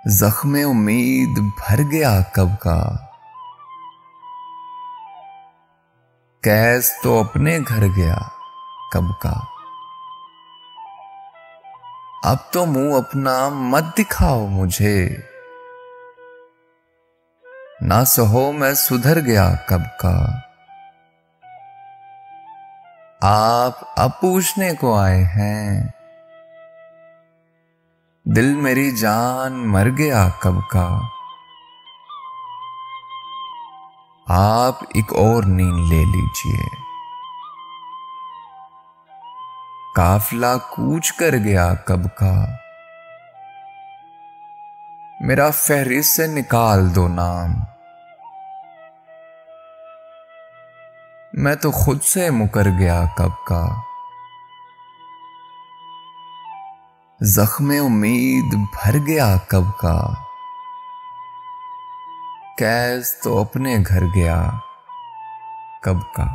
जख्मे उम्मीद भर गया कब का। कैस तो अपने घर गया कब का। अब तो मुंह अपना मत दिखाओ मुझे, ना सहो मैं सुधर गया कब का। आप अब पूछने को आए हैं, दिल मेरी जान मर गया कब का। आप एक और नींद ले लीजिए, काफिला कूच कर गया कब का। मेरा फहरिस्त से निकाल दो नाम, मैं तो खुद से मुकर गया कब का। जख्मे उम्मीद भर गया कब का। कैस तो अपने घर गया कब का।